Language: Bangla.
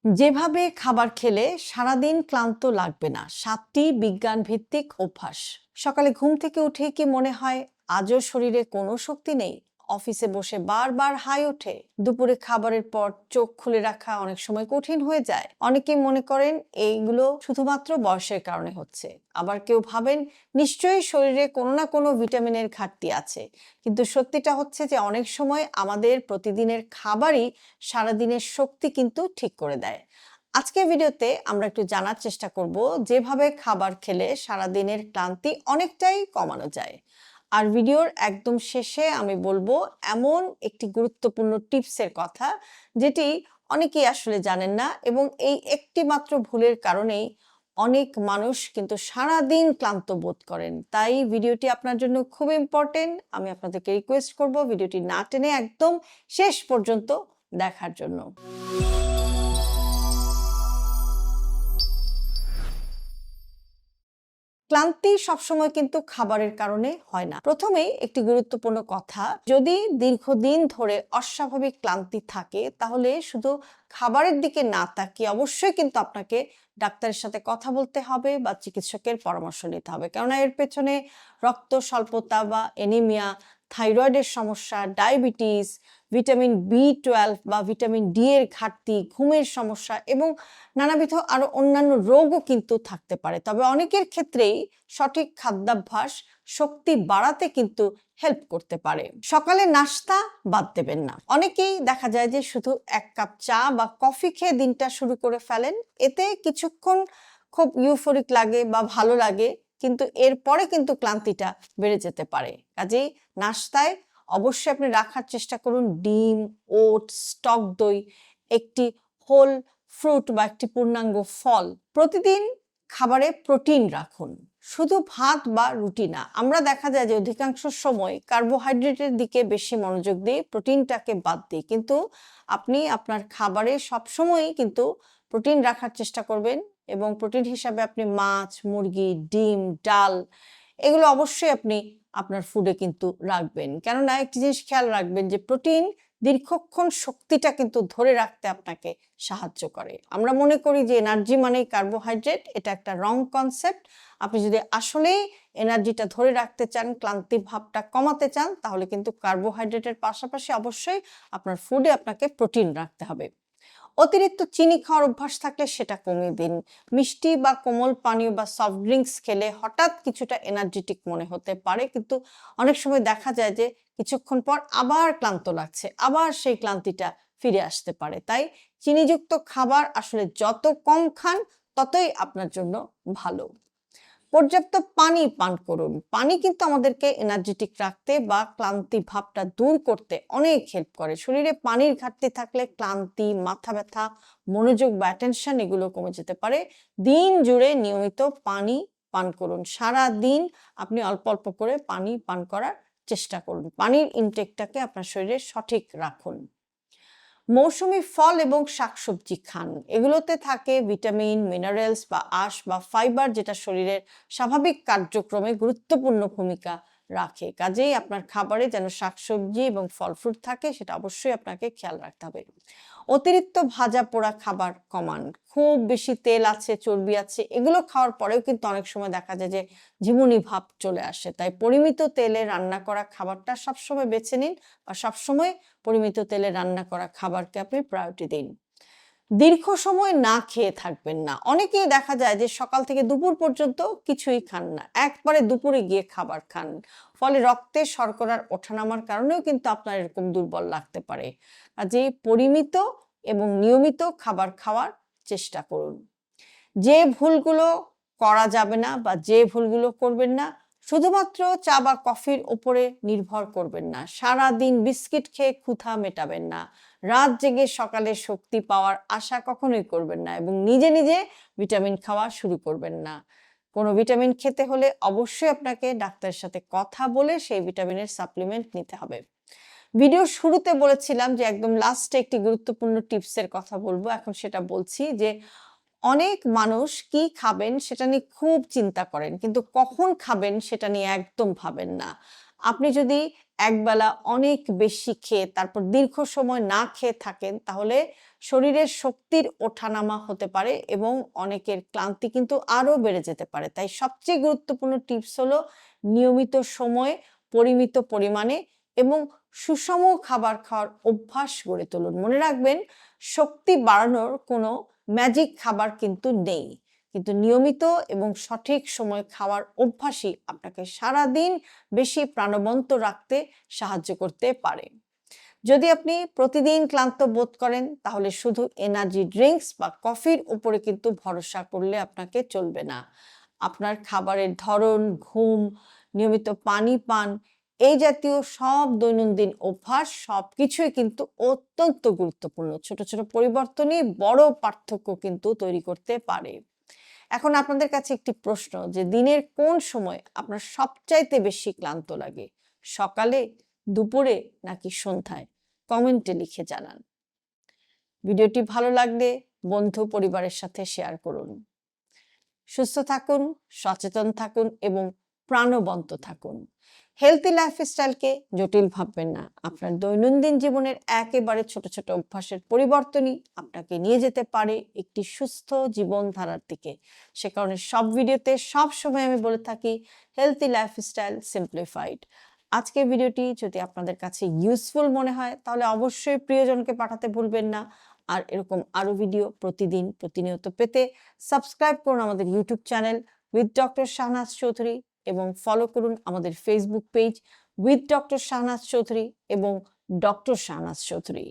যেভাবে খাবার খেলে সারাদিন ক্লান্ত লাগবে না, 7টি বিজ্ঞান ভিত্তিক অভ্যাস। সকালে ঘুম থেকে উঠে কি মনে হয় আজও শরীরে কোনো শক্তি নেই? অফিসে বসে বারবার হাই ওঠে? দুপুরে খাবারের পর চোখ খুলে রাখা অনেক সময় কঠিন হয়ে যায়? অনেকেই মনে করেন এইগুলো শুধুমাত্র বয়সের কারণে হচ্ছে। আবার কেউ ভাবেন নিশ্চয়ই শরীরে কোনো না কোনো ভিটামিনের ঘাটতি আছে। কিন্তু সত্যিটা হচ্ছে যে অনেক সময় আমাদের প্রতিদিনের খাবারই সারাদিনের শক্তি কিন্তু ঠিক করে দেয়। আজকের ভিডিওতে আমরা একটু জানার চেষ্টা করব যেভাবে খাবার খেলে সারাদিনের ক্লান্তি অনেকটাই কমানো যায়। আর ভিডিওর একদম শেষে আমি বলবো এমন একটি গুরুত্বপূর্ণ টিপসের কথা যেটি অনেকেই আসলে জানেন না, এবং এই একটি মাত্র ভুলের কারণেই অনেক মানুষ কিন্তু সারাদিন ক্লান্ত বোধ করেন। তাই ভিডিওটি আপনার জন্য খুব ইম্পর্টেন্ট। আমি আপনাদেরকে রিকোয়েস্ট করব ভিডিওটি না টেনে একদম শেষ পর্যন্ত দেখার জন্য। ক্লান্তি সবসময় কিন্তু খাবারের কারণে হয় না। প্রথমেই একটি গুরুত্বপূর্ণ কথা, যদি দীর্ঘদিন ধরে অস্বাভাবিক ক্লান্তি থাকে তাহলে শুধু খাবারের দিকে না তাকিয়ে অবশ্যই কিন্তু আপনাকে ডাক্তারের সাথে কথা বলতে হবে বা চিকিৎসকের পরামর্শ নিতে হবে, কেননা এর পেছনে রক্ত স্বল্পতা বা এনিমিয়া, থাইরয়েডের সমস্যা, ডায়াবেটিস, ভিটামিন বি 12 বা ভিটামিন ডি এর ঘাটতি, ঘুমের সমস্যা এবং নানাবিধ আরো অন্যান্য রোগও কিন্তু থাকতে পারে। তবে অনেকের ক্ষেত্রেই সঠিক খাদ্যাভ্যাস শক্তি বাড়াতে কিন্তু হেল্প করতে পারে। সকালে নাস্তা বাদ দেবেন না। অনেকেই দেখা যায় যে শুধু 1 কাপ চা বা কফি খেয়ে দিনটা শুরু করে ফেলেন। এতে কিছুক্ষণ খুব ইউফোরিক লাগে বা ভালো লাগে, কিন্তু এরপরে কিন্তু ক্লান্তিটা বেড়ে যেতে পারে। কাজেই নাস্তায় অবশ্যই আপনি রাখার চেষ্টা করুন ডিম, ওটস, টক দই, একটি হোল ফ্রুট বা একটি পূর্ণাঙ্গ ফল। প্রতিদিন খাবারে প্রোটিন রাখুন, শুধু ভাত বা রুটি না। আমরা দেখা যায় যে অধিকাংশ সময় কার্বোহাইড্রেটের দিকে বেশি মনোযোগ দিই, প্রোটিনটাকে বাদ দিই। কিন্তু আপনি আপনার খাবারে সবসময়ই কিন্তু প্রোটিন রাখার চেষ্টা করবেন, এবং প্রোটিন হিসাবে আপনি মাছ, মুরগি, ডিম, ডাল এগুলো অবশ্যই আপনি আপনার ফুডে কিন্তু রাখবেন। কেননা একটি জিনিস খেয়াল রাখবেন যে প্রোটিন দীর্ঘক্ষণ শক্তিটা কিন্তু ধরে রাখতে আপনাকে সাহায্য করে। আমরা মনে করি যে এনার্জি মানেই কার্বোহাইড্রেট, এটা একটা রং কনসেপ্ট। আপনি যদি আসলেই এনার্জিটা ধরে রাখতে চান, ক্লান্তি ভাবটা কমাতে চান, তাহলে কিন্তু কার্বোহাইড্রেটের পাশাপাশি অবশ্যই আপনার ফুডে আপনাকে প্রোটিন রাখতে হবে। অতিরিক্ত চিনি খাওয়ার অভ্যাস থাকলে সেটা কমিয়ে দিন। মিষ্টি বা কোমল পানীয় বা সফট ড্রিঙ্কস খেলে হঠাৎ কিছুটা এনার্জেটিক মনে হতে পারে, কিন্তু অনেক সময় দেখা যায় যে কিছুক্ষণ পর আবার ক্লান্ত লাগছে, আবার সেই ক্লান্তিটা ফিরে আসতে পারে। তাই চিনিযুক্ত খাবার আসলে যত কম খান ততই আপনার জন্য ভালো। পর্যাপ্ত পানি পান করুন। পানি কিন্তু আমাদেরকে এনার্জেটিক রাখতে বা ক্লান্তি ভাবটা দূর করতে অনেক হেল্প করে। শরীরে পানির ঘাটতি থাকলে ক্লান্তি, মাথা ব্যথা, মনোযোগ বা অ্যাটেনশন এগুলো কমে যেতে পারে। দিন জুড়ে নিয়মিত পানি পান করুন। সারা দিন আপনি অল্প অল্প করে পানি পান করার চেষ্টা করুন। পানির ইনটেকটাকে আপনার শরীরে সঠিক রাখুন। মৌসুমী ফল এবং শাকসবজি খান। এগুলোতে থাকে ভিটামিন, মিনারেলস বা আঁশ বা ফাইবার, যেটা শরীরের স্বাভাবিক কার্যক্রমে গুরুত্বপূর্ণ ভূমিকা রাখে। কাজেই আপনার খাবারে যেন শাকসবজি এবং ফল ফ্রুট থাকে, সেটা অবশ্যই আপনাকে খেয়াল রাখতে হবে। অতিরিক্ত ভাজা পোড়া খাবার কমান। খুব বেশি তেল আছে, চর্বি আছে, এগুলো খাওয়ার পরেও কিন্তু অনেক সময় দেখা যায় যে ঝিমুনি ভাব চলে আসে। তাই পরিমিত তেলে রান্না করা খাবারটা সবসময় বেছে নিন, বা সবসময় পরিমিত তেলে রান্না করা খাবারকে আপনি প্রায়োরিটি দিন। দীর্ঘ সময় না খেয়ে থাকবেন না। অনেকেই দেখা যায় যে সকাল থেকে দুপুর পর্যন্ত কিছুই খান না, একবারে দুপুরে গিয়ে খাবার খান। ফলে রক্তে শর্করার ওঠানামার কারণেও কিন্তু আপনার এরকম দুর্বল লাগতে পারে। কাজেই পরিমিত এবং নিয়মিত খাবার খাওয়ার চেষ্টা করুন। যে ভুলগুলো করা যাবে না বা যে ভুলগুলো করবেন না, শুধুমাত্র চা বা কফির উপরে নির্ভর করবেন না। সারা দিন বিস্কিট খেয়ে ক্ষুধা মেটাবেন না। রাত জেগে সকালে শক্তি পাওয়ার আশা কখনোই করবেন না, এবং নিজে নিজে ভিটামিন খাওয়া শুরু করবেন না। কোনো ভিটামিন খেতে হলে অবশ্যই আপনাকে ডাক্তারের সাথে কথা বলে সেই ভিটামিনের সাপ্লিমেন্ট নিতে হবে। ভিডিওর শুরুতে বলেছিলাম যে একদম লাস্টে একটি গুরুত্বপূর্ণ টিপসের কথা বলবো, এখন সেটা বলছি যে অনেক মানুষ কি খাবেন সেটা নিয়ে খুব চিন্তা করেন, কিন্তু কখন খাবেন সেটা নিয়ে একদম ভাবেন না। আপনি যদি একবেলা অনেক বেশি খেয়ে তারপর দীর্ঘ সময় না খেয়ে থাকেন, তাহলে শরীরের শক্তির ওঠানামা হতে পারে এবং অনেকের ক্লান্তি কিন্তু আরো বেড়ে যেতে পারে। তাই সবচেয়ে গুরুত্বপূর্ণ টিপস হলো নিয়মিত সময়ে, পরিমিত পরিমাণে এবং সুষম খাবার খাওয়ার অভ্যাস গড়ে তুলুন। মনে রাখবেন, শক্তি বাড়ানোর কোনো ম্যাজিক খাবার কিন্তু নেই, কিন্তু নিয়মিত এবং সঠিক সময় খাওয়ার অভ্যাসই আপনাকে সারাদিন বেশি প্রাণবন্ত রাখতে সাহায্য করতে পারে। যদি আপনি প্রতিদিন ক্লান্ত বোধ করেন, তাহলে শুধু এনার্জি ড্রিঙ্কস বা কফির উপরে কিন্তু ভরসা করলে আপনাকে চলবে না। আপনার খাবারের ধরন, ঘুম, নিয়মিত পানি পান, এই জাতীয় সব দৈনন্দিন অভ্যাস সবকিছুই কিন্তু অত্যন্ত গুরুত্বপূর্ণ। ছোট ছোট পরিবর্তনই বড় পার্থক্য কিন্তু তৈরি করতে পারে। এখন আপনাদের কাছে একটি প্রশ্ন, যে দিনের কোন সময় আপনার সবচাইতে বেশি ক্লান্ত লাগে? সকালে, দুপুরে নাকি সন্ধ্যায়? কমেন্টে লিখে জানান। ভিডিওটি ভালো লাগলে বন্ধু পরিবারের সাথে শেয়ার করুন। সুস্থ থাকুন, সচেতন থাকুন এবং প্রাণবন্ত থাকুন। হেলথি লাইফস্টাইলকে জটিল ভাববেন না। আপনার দৈনন্দিন জীবনের একেবারে ছোট ছোট অভ্যাসের পরিবর্তনই আপনাকে নিয়ে যেতে পারে একটি সুস্থ জীবনধারার দিকে। সে কারণে সব ভিডিওতে সব সময় আমি বলে থাকি, হেলথি লাইফস্টাইল সিম্পলিফাইড। আজকের ভিডিওটি যদি আপনাদের কাছে ইউজফুল মনে হয়, তাহলে অবশ্যই প্রিয়জনকে পাঠাতে ভুলবেন না। আর এরকম আরো ভিডিও প্রতিদিন প্রতিনিয়ত পেতে সাবস্ক্রাইব করুন আমাদের YouTube channel with doctor Shahnaz Chowdhury এবং ফলো করুন আমাদের Facebook page with doctor Shahnaz Chowdhury এবং ডক্টর শাহনাজ চৌধুরী।